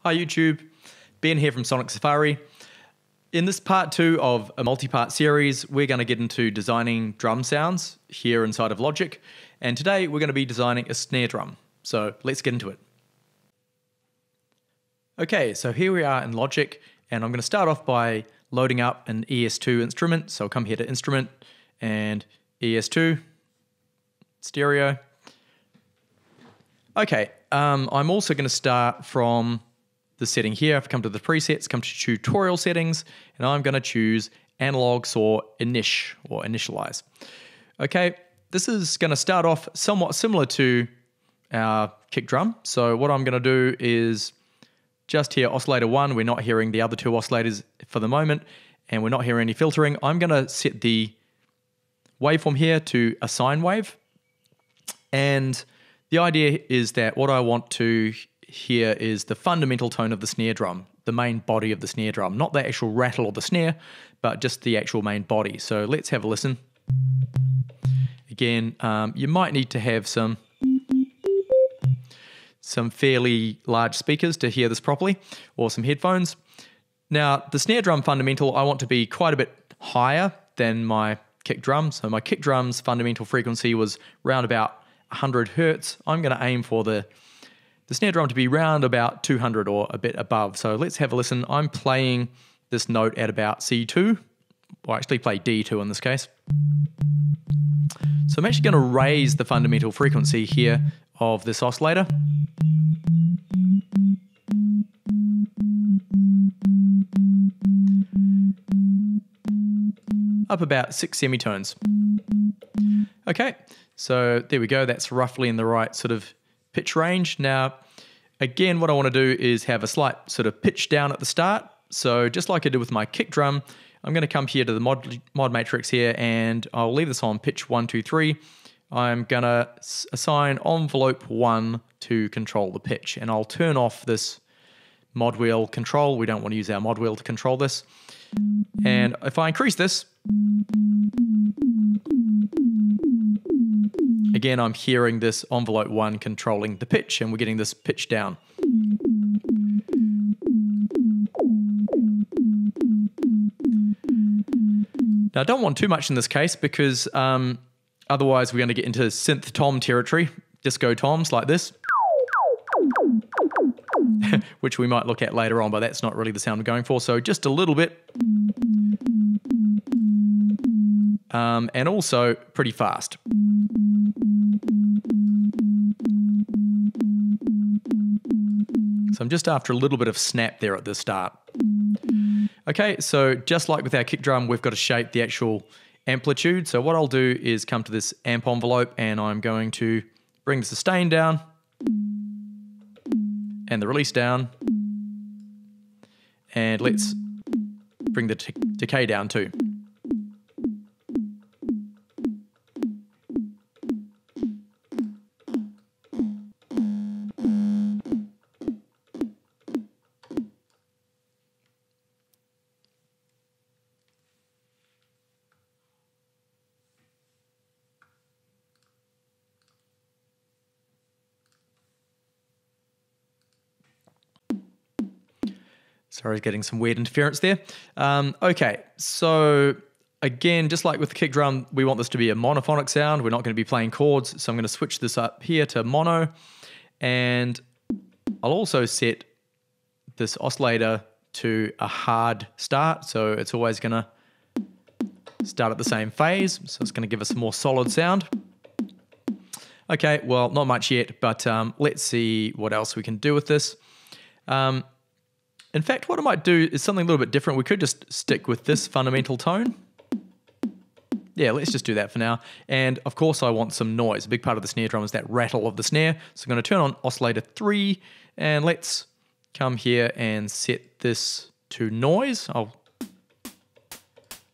Hi YouTube, Ben here from Sonic Safari. In this part 2 of a multi-part series, we're going to get into designing drum sounds here inside of Logic, and today we're going to be designing a snare drum. So let's get into it. Okay, so here we are in Logic, and I'm going to start off by loading up an ES2 instrument. So I'll come here to Instrument and ES2, Stereo. Okay, I'm also going to start from the setting here. I've come to the presets, come to tutorial settings, and I'm going to choose analog saw initialize. Okay, this is going to start off somewhat similar to our kick drum. So what I'm going to do is just hear oscillator 1. We're not hearing the other two oscillators for the moment, and we're not hearing any filtering. I'm going to set the waveform here to a sine wave, and the idea is that what I want to hear is the fundamental tone of the snare drum, the main body of the snare drum, not the actual rattle of the snare, but just the actual main body. So let's have a listen. Again, you might need to have some fairly large speakers to hear this properly, or some headphones. Now, the snare drum fundamental, I want to be quite a bit higher than my kick drum. So my kick drum's fundamental frequency was round about 100 hertz. I'm going to aim for the snare drum to be round about 200 or a bit above. So let's have a listen. I'm playing this note at about C2, or actually play D2 in this case. So I'm actually going to raise the fundamental frequency here of this oscillator. Up about 6 semitones. Okay, so there we go. That's roughly in the right sort of pitch range. Now, again, what I want to do is have a slight sort of pitch down at the start. So just like I did with my kick drum, I'm going to come here to the mod matrix here, and I'll leave this on pitch 1, 2, 3. I'm going to assign envelope 1 to control the pitch, and I'll turn off this mod wheel control. We don't want to use our mod wheel to control this. And if I increase this, again, I'm hearing this envelope 1 controlling the pitch, and we're getting this pitch down. Now, I don't want too much in this case because otherwise we're going to get into synth tom territory, disco toms like this, which we might look at later on, but that's not really the sound we're going for. So just a little bit. And also pretty fast. So I'm just after a little bit of snap there at the start. Okay, so just like with our kick drum, we've got to shape the actual amplitude. So what I'll do is come to this amp envelope, and I'm going to bring the sustain down and the release down. And let's bring the decay down too. Sorry, getting some weird interference there. Okay, so again, just like with the kick drum, we want this to be a monophonic sound. We're not going to be playing chords, so I'm going to switch this up here to mono, and I'll also set this oscillator to a hard start, so it's always going to start at the same phase, so it's going to give us a more solid sound. Okay, well, not much yet, but let's see what else we can do with this. In fact, what I might do is something a little bit different. We could just stick with this fundamental tone. Yeah, let's just do that for now. And of course, I want some noise. A big part of the snare drum is that rattle of the snare. So I'm going to turn on oscillator 3, and let's come here and set this to noise. I'll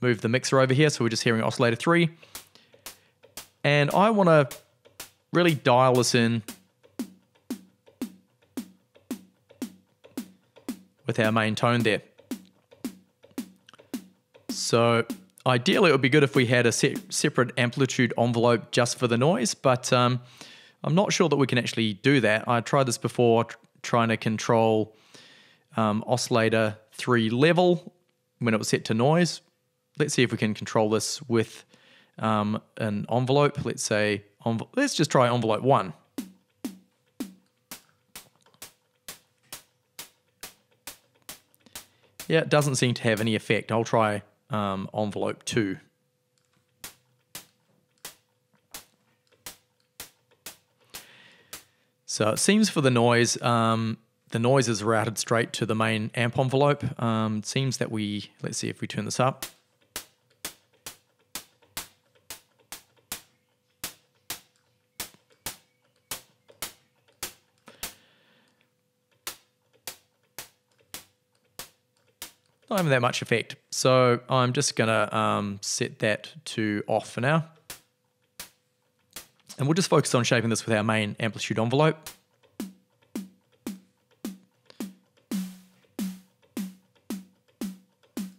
move the mixer over here, so we're just hearing oscillator 3. And I want to really dial this in with our main tone there. So ideally it would be good if we had a separate amplitude envelope just for the noise, but I'm not sure that we can actually do that. I tried this before trying to control oscillator 3 level when it was set to noise. Let's see if we can control this with an envelope. Let's say, let's just try envelope 1. Yeah, it doesn't seem to have any effect. I'll try envelope 2. So it seems for the noise is routed straight to the main amp envelope. It seems that let's see if we turn this up. Not having that much effect. So I'm just gonna set that to off for now. And we'll just focus on shaping this with our main amplitude envelope.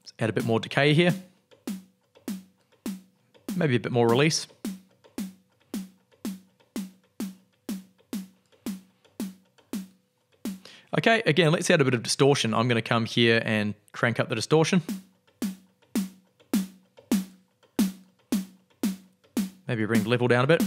Let's add a bit more decay here. Maybe a bit more release. Okay, again, let's add a bit of distortion. I'm going to come here and crank up the distortion. Maybe bring the level down a bit.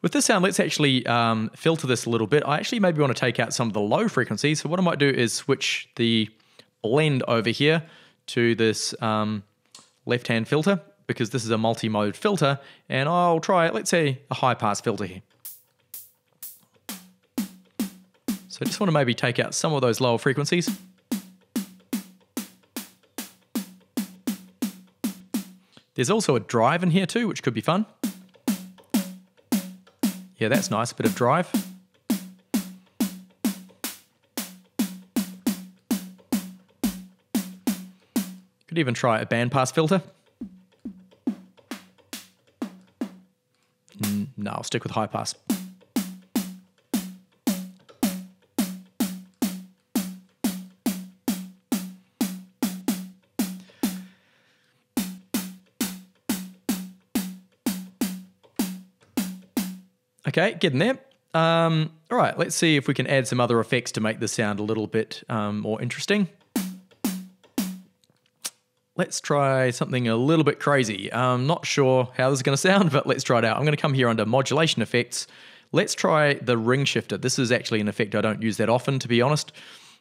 With this sound, let's actually filter this a little bit. I actually maybe want to take out some of the low frequencies. So what I might do is switch the blend over here to this left-hand filter, because this is a multi-mode filter, and I'll try, let's say, a high-pass filter here. So I just want to maybe take out some of those lower frequencies. There's also a drive in here too, which could be fun. Yeah, that's nice, a bit of drive. Could even try a bandpass filter. No, I'll stick with high pass. Okay, getting there. All right, let's see if we can add some other effects to make this sound a little bit more interesting. Let's try something a little bit crazy. I'm not sure how this is going to sound, but let's try it out. I'm going to come here under modulation effects. Let's try the ring shifter. This is actually an effect I don't use that often, to be honest,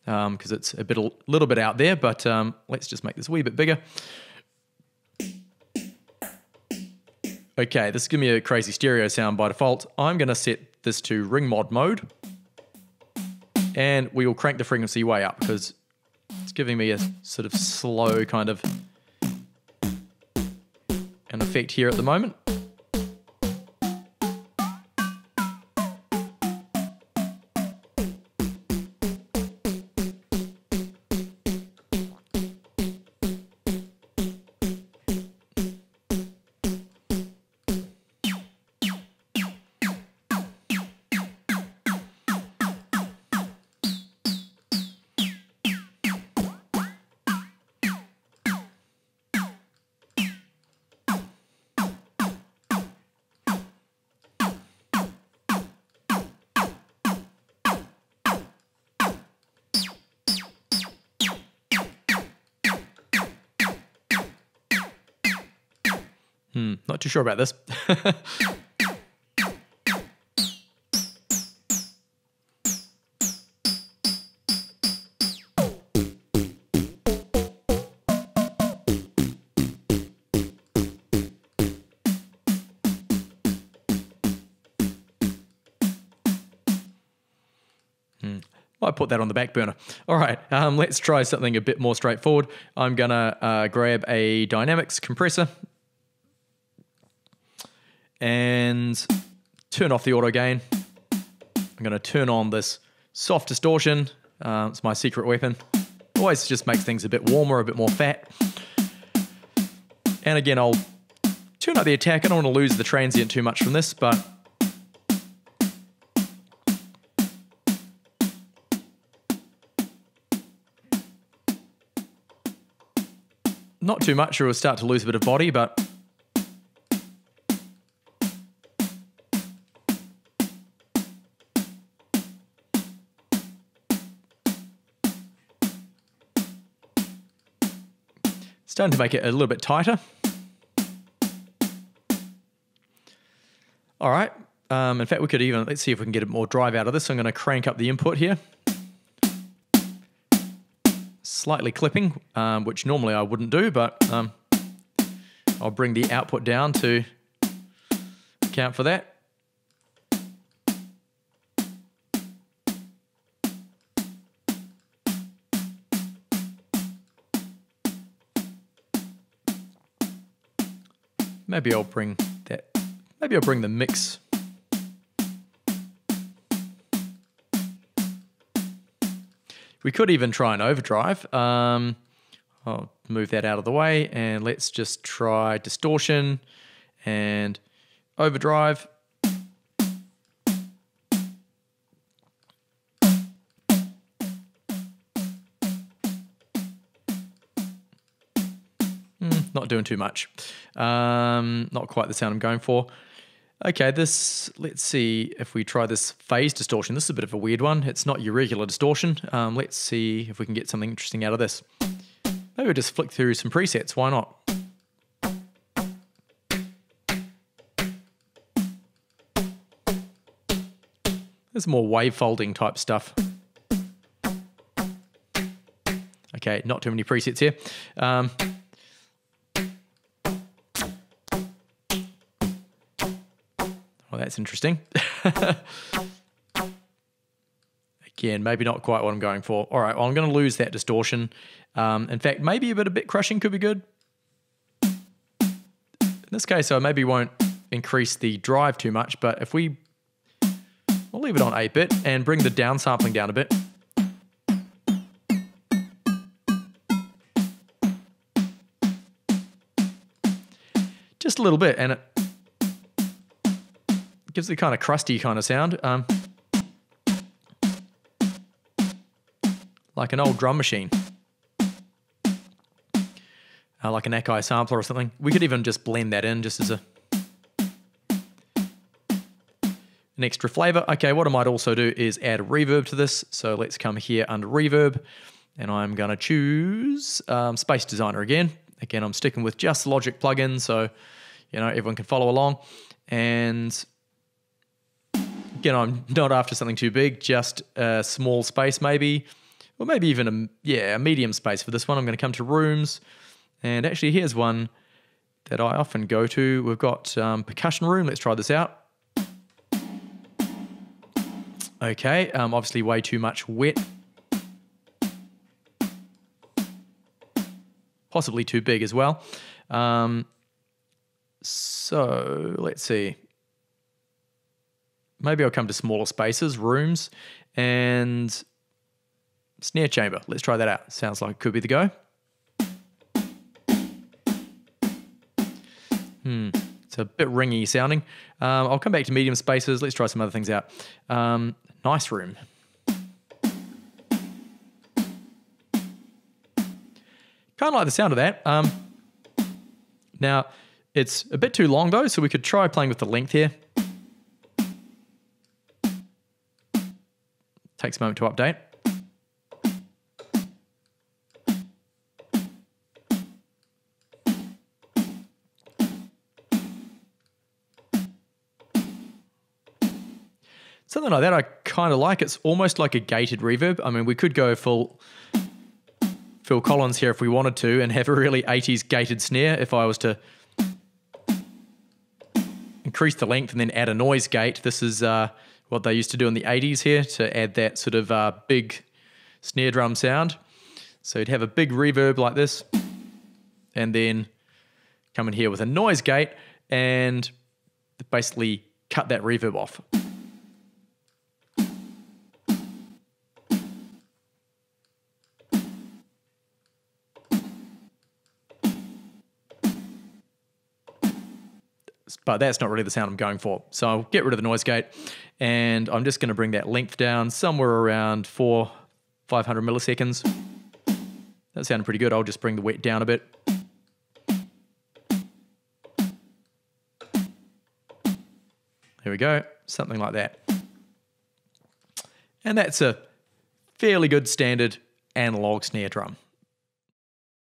because it's a little bit out there, but let's just make this a wee bit bigger. Okay, this is giving me a crazy stereo sound by default. I'm going to set this to ring mod mode, and we will crank the frequency way up because it's giving me a sort of slow kind of an effect here at the moment. Not too sure about this. Might put that on the back burner. All right, let's try something a bit more straightforward. I'm gonna grab a dynamics compressor and turn off the auto gain. I'm going to turn on this soft distortion. It's my secret weapon. Always just makes things a bit warmer, a bit more fat. And again, I'll turn up the attack. I don't want to lose the transient too much from this, but Not too much or it'll start to lose a bit of body, but starting to make it a little bit tighter. All right. In fact, we could even, let's see if we can get more drive out of this. So I'm going to crank up the input here. Slightly clipping, which normally I wouldn't do, but I'll bring the output down to account for that. Maybe I'll bring that. Maybe I'll bring the mix. We could even try an overdrive. I'll move that out of the way and let's just try distortion and overdrive. Not doing too much. Not quite the sound I'm going for. Okay, let's see if we try this phase distortion. This is a bit of a weird one. It's not your regular distortion. Let's see if we can get something interesting out of this. Maybe we'll just flick through some presets. Why not? There's more wave folding type stuff. Okay, not too many presets here. Well, that's interesting. Again, maybe not quite what I'm going for. All right, well, I'm going to lose that distortion. In fact, maybe a bit of bit crushing could be good. In this case, I maybe won't increase the drive too much, but if we'll leave it on 8-bit and bring the downsampling down a bit. Just a little bit, and it gives it a kind of crusty kind of sound. Like an old drum machine. Like an Akai sampler or something. We could even just blend that in just as an extra flavor. Okay, what I might also do is add a reverb to this. So let's come here under reverb, and I'm going to choose Space Designer again. Again, I'm sticking with just the Logic plugin, so you know everyone can follow along. And again, I'm not after something too big, just a small space maybe, or maybe even a medium space for this one. I'm going to come to rooms, and actually here's one that I often go to. We've got percussion room. Let's try this out. Okay, obviously way too much wet. Possibly too big as well. So let's see. Maybe I'll come to smaller spaces, rooms, and snare chamber. Let's try that out. Sounds like it could be the go. It's a bit ringy sounding. I'll come back to medium spaces. Let's try some other things out. Nice room. Kind of like the sound of that. Now, it's a bit too long though, so we could try playing with the length here. Takes a moment to update. Something like that I kind of like. It's almost like a gated reverb. I mean, we could go full Phil Collins here if we wanted to and have a really 80s gated snare if I was to increase the length and then add a noise gate. This is what they used to do in the 80s here to add that sort of big snare drum sound. So you'd have a big reverb like this and then come in here with a noise gate and basically cut that reverb off. But that's not really the sound I'm going for. So I'll get rid of the noise gate and I'm just going to bring that length down somewhere around 500 milliseconds. That sounded pretty good. I'll just bring the wet down a bit. There we go, something like that. And that's a fairly good standard analog snare drum.